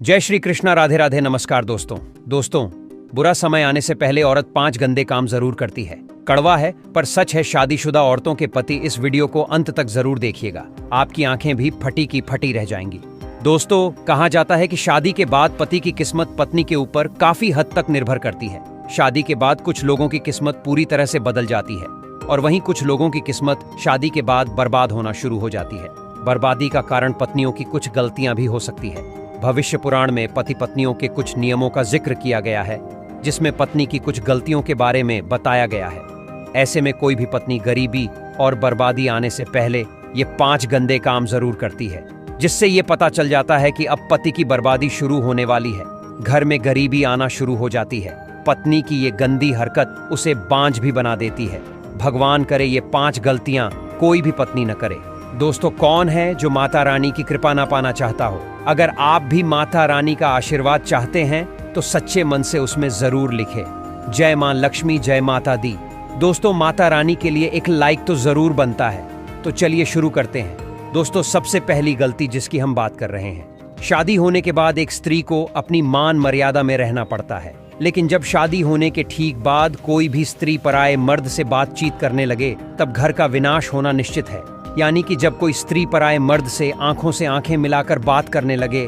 जय श्री कृष्णा, राधे राधे, नमस्कार दोस्तों, बुरा समय आने से पहले औरत 5 गंदे काम जरूर करती है। कड़वा है पर सच है। शादीशुदा औरतों के पति इस वीडियो को अंत तक जरूर देखिएगा, आपकी आंखें भी फटी की फटी रह जाएंगी। दोस्तों, कहा जाता है कि शादी के बाद पति की किस्मत पत्नी के ऊपर काफी हद तक निर्भर करती है। शादी के बाद कुछ लोगों की किस्मत पूरी तरह से बदल जाती है और वहीं कुछ लोगों की किस्मत शादी के बाद बर्बाद होना शुरू हो जाती है। बर्बादी का कारण पत्नियों की कुछ गलतियां भी हो सकती है। भविष्य पुराण में पति पत्नियों के कुछ नियमों का जिक्र किया गया है, जिसमें पत्नी की कुछ गलतियों के बारे में बताया गया है। ऐसे में कोई भी पत्नी गरीबी और बर्बादी आने से पहले ये 5 गंदे काम जरूर करती है, जिससे ये पता चल जाता है कि अब पति की बर्बादी शुरू होने वाली है। घर में गरीबी आना शुरू हो जाती है। पत्नी की ये गंदी हरकत उसे बांझ भी बना देती है। भगवान करे ये 5 गलतियां कोई भी पत्नी न करे। दोस्तों, कौन है जो माता रानी की कृपा ना पाना चाहता हो? अगर आप भी माता रानी का आशीर्वाद चाहते हैं तो सच्चे मन से उसमें जरूर लिखें, जय मां लक्ष्मी, जय माता दी। दोस्तों, माता रानी के लिए एक लाइक तो जरूर बनता है। तो चलिए शुरू करते हैं। दोस्तों, सबसे पहली गलती जिसकी हम बात कर रहे हैं, शादी होने के बाद एक स्त्री को अपनी मान मर्यादा में रहना पड़ता है। लेकिन जब शादी होने के ठीक बाद कोई भी स्त्री पराये मर्द से बातचीत करने लगे, तब घर का विनाश होना निश्चित है। यानी कि जब कोई स्त्री पराये मर्द से आंखें मिलाकर बात करने लगे,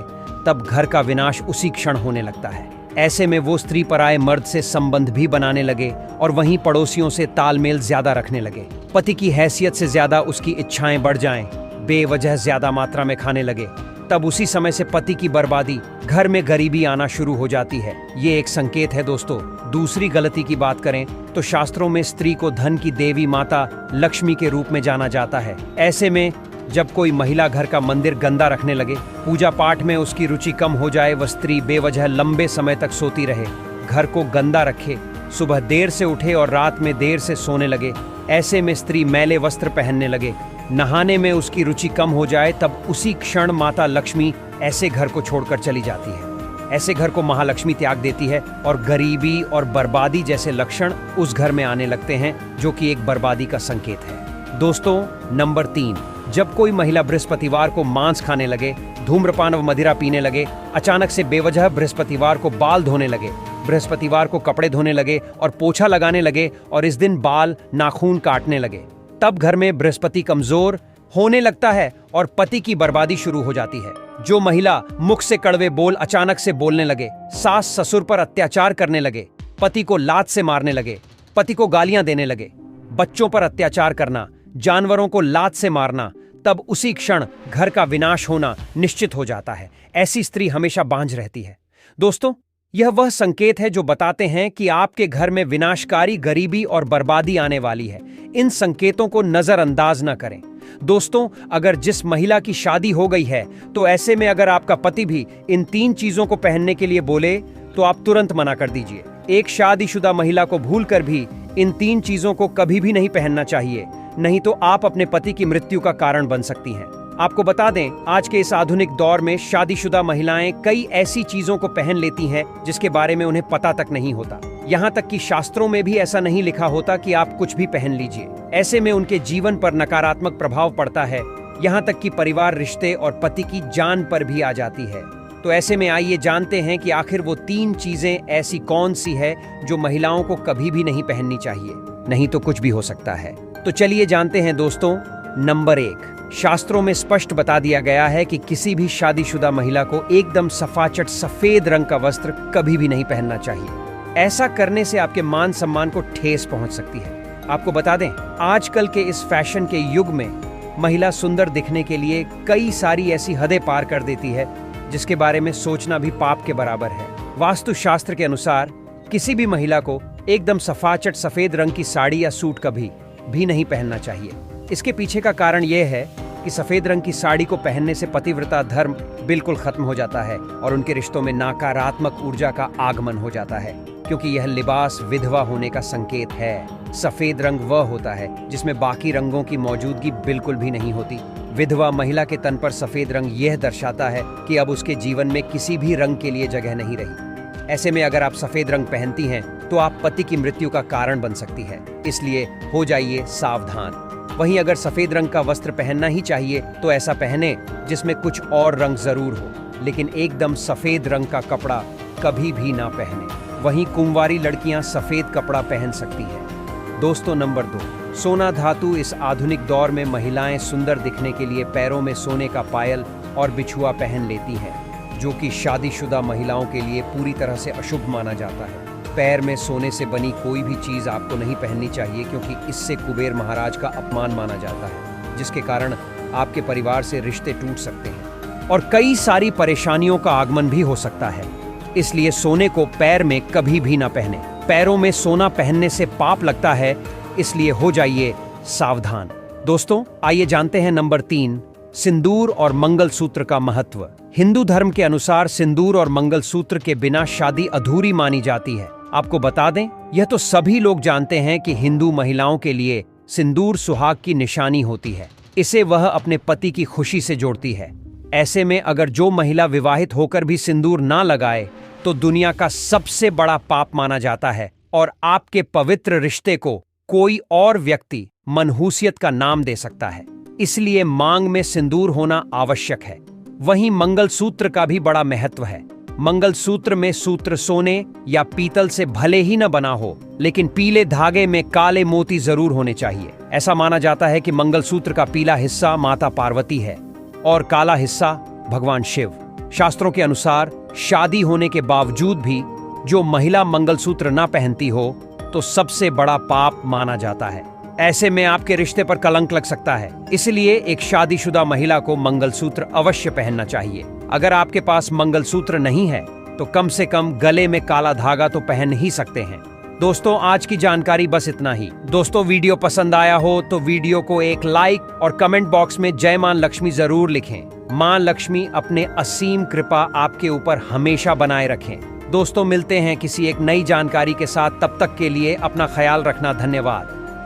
तब घर का विनाश उसी क्षण होने लगता है। ऐसे में वो स्त्री पराये मर्द से संबंध भी बनाने लगे और वहीं पड़ोसियों से तालमेल ज्यादा रखने लगे। पति की हैसियत से ज्यादा उसकी इच्छाएं बढ़ जाएं, बेवजह ज्यादा मात्रा में खाने लगे, तब उसी समय से पति की बर्बादी, घर में गरीबी आना शुरू हो जाती है। ये एक संकेत है। दोस्तों, दूसरी गलती की बात करें तो शास्त्रों में स्त्री को धन की देवी माता लक्ष्मी के रूप में जाना जाता है। ऐसे में जब कोई महिला घर का मंदिर गंदा रखने लगे, पूजा पाठ में उसकी रुचि कम हो जाए, वह स्त्री बेवजह लंबे समय तक सोती रहे, घर को गंदा रखे, सुबह देर से उठे और रात में देर से सोने लगे, ऐसे में स्त्री मैले वस्त्र पहनने लगे, नहाने में उसकी रुचि कम हो जाए, तब उसी क्षण माता लक्ष्मी ऐसे घर को छोड़कर चली जाती है। ऐसे घर को महालक्ष्मी त्याग देती है और गरीबी और बर्बादी जैसे लक्षण उस घर में आने लगते हैं, जो कि एक बर्बादी का संकेत है। दोस्तों, नंबर 3, जब कोई महिला बृहस्पतिवार को मांस खाने लगे, धूम्रपान व मदिरा पीने लगे, अचानक से बेवजह बृहस्पतिवार को बाल धोने लगे, बृहस्पतिवार को कपड़े धोने लगे और पोछा लगाने लगे और इस दिन बाल नाखून काटने लगे, तब घर में बृहस्पति कमजोर होने लगता है और पति की बर्बादी शुरू हो जाती है। जो महिला मुख से कड़वे बोल अचानक से बोलने लगे, सास ससुर पर अत्याचार करने लगे, पति को लात से मारने लगे, पति को गालियां देने लगे, बच्चों पर अत्याचार करना, जानवरों को लात से मारना, तब उसी क्षण घर का विनाश होना निश्चित हो जाता है। ऐसी स्त्री हमेशा बांझ रहती है। दोस्तों, यह वह संकेत है जो बताते हैं कि आपके घर में विनाशकारी गरीबी और बर्बादी आने वाली है। इन संकेतों को नजरअंदाज न करें। दोस्तों, अगर जिस महिला की शादी हो गई है, तो ऐसे में अगर आपका पति भी इन 3 चीजों को पहनने के लिए बोले, तो आप तुरंत मना कर दीजिए। एक शादीशुदा महिला को भूलकर भी इन 3 चीजों को कभी भी नहीं पहनना चाहिए, नहीं तो आप अपने पति की मृत्यु का कारण बन सकती हैं। आपको बता दें, आज के इस आधुनिक दौर में शादीशुदा महिलाएं कई ऐसी चीजों को पहन लेती हैं जिसके बारे में उन्हें पता तक नहीं होता। यहाँ तक कि शास्त्रों में भी ऐसा नहीं लिखा होता कि आप कुछ भी पहन लीजिए। ऐसे में उनके जीवन पर नकारात्मक प्रभाव पड़ता है, यहाँ तक कि परिवार, रिश्ते और पति की जान पर भी आ जाती है। तो ऐसे में आइए जानते हैं कि आखिर वो 3 चीजें ऐसी कौन सी है जो महिलाओं को कभी भी नहीं पहननी चाहिए, नहीं तो कुछ भी हो सकता है। तो चलिए जानते हैं। दोस्तों, नंबर 1, शास्त्रों में स्पष्ट बता दिया गया है कि किसी भी शादीशुदा महिला को एकदम सफाचट सफेद रंग का वस्त्र कभी भी नहीं पहनना चाहिए। ऐसा करने से आपके मान सम्मान को ठेस पहुंच सकती है। आपको बता दें, आजकल के इस फैशन के युग में महिला सुंदर दिखने के लिए कई सारी ऐसी हदें पार कर देती है, जिसके बारे में सोचना भी पाप के बराबर है। वास्तुशास्त्र के अनुसार किसी भी महिला को एकदम सफाचट सफेद रंग की साड़ी या सूट कभी भी नहीं पहनना चाहिए। इसके पीछे का कारण यह है कि सफेद रंग की साड़ी को पहनने से पतिव्रता धर्म बिल्कुल खत्म हो जाता है और उनके रिश्तों में नकारात्मक ऊर्जा का आगमन हो जाता है, क्योंकि यह लिबास विधवा होने का संकेत है। सफेद रंग वह होता है जिसमें बाकी रंगों की मौजूदगी बिल्कुल भी नहीं होती। विधवा महिला के तन पर सफेद रंग यह दर्शाता है कि अब उसके जीवन में किसी भी रंग के लिए जगह नहीं रही। ऐसे में अगर आप सफेद रंग पहनती हैं तो आप पति की मृत्यु का कारण बन सकती है, इसलिए हो जाइए सावधान। वहीं अगर सफेद रंग का वस्त्र पहनना ही चाहिए तो ऐसा पहने जिसमें कुछ और रंग जरूर हो। लेकिन एकदम सफेद रंग का कपड़ा कभी भी ना पहने। वहीं कुंवारी लड़कियां सफेद कपड़ा पहन सकती है। दोस्तों, नंबर 2, सोना धातु। इस आधुनिक दौर में महिलाएं सुंदर दिखने के लिए पैरों में सोने का पायल और बिछुआ पहन लेती हैं, जो कि शादीशुदा महिलाओं के लिए पूरी तरह से अशुभ माना जाता है। पैर में सोने से बनी कोई भी चीज आपको नहीं पहननी चाहिए, क्योंकि इससे कुबेर महाराज का अपमान माना जाता है, जिसके कारण आपके परिवार से रिश्ते टूट सकते हैं और कई सारी परेशानियों का आगमन भी हो सकता है। इसलिए सोने को पैर में कभी भी ना पहने। पैरों में सोना पहनने से पाप लगता है, इसलिए हो जाइए सावधान। दोस्तों, आइए जानते हैं नंबर 3, सिंदूर और मंगलसूत्र का महत्व। हिंदू धर्म के अनुसार सिंदूर और मंगलसूत्र के बिना शादी अधूरी मानी जाती है। आपको बता दें, यह तो सभी लोग जानते हैं कि हिंदू महिलाओं के लिए सिंदूर सुहाग की निशानी होती है। इसे वह अपने पति की खुशी से जोड़ती है। ऐसे में अगर जो महिला विवाहित होकर भी सिंदूर ना लगाए तो दुनिया का सबसे बड़ा पाप माना जाता है और आपके पवित्र रिश्ते को कोई और व्यक्ति मनहूसियत का नाम दे सकता है। इसलिए मांग में सिंदूर होना आवश्यक है। वहीं मंगलसूत्र का भी बड़ा महत्व है। मंगलसूत्र में सूत्र सोने या पीतल से भले ही न बना हो, लेकिन पीले धागे में काले मोती जरूर होने चाहिए। ऐसा माना जाता है कि मंगलसूत्र का पीला हिस्सा माता पार्वती है और काला हिस्सा भगवान शिव। शास्त्रों के अनुसार शादी होने के बावजूद भी जो महिला मंगलसूत्र ना पहनती हो तो सबसे बड़ा पाप माना जाता है। ऐसे में आपके रिश्ते पर कलंक लग सकता है। इसलिए एक शादीशुदा महिला को मंगलसूत्र अवश्य पहनना चाहिए। अगर आपके पास मंगलसूत्र नहीं है तो कम से कम गले में काला धागा तो पहन ही सकते हैं। दोस्तों, आज की जानकारी बस इतना ही। दोस्तों, वीडियो पसंद आया हो तो वीडियो को एक लाइक और कमेंट बॉक्स में जय मां लक्ष्मी जरूर लिखें। मां लक्ष्मी अपने असीम कृपा आपके ऊपर हमेशा बनाए रखें। दोस्तों, मिलते हैं किसी एक नई जानकारी के साथ। तब तक के लिए अपना ख्याल रखना। धन्यवाद।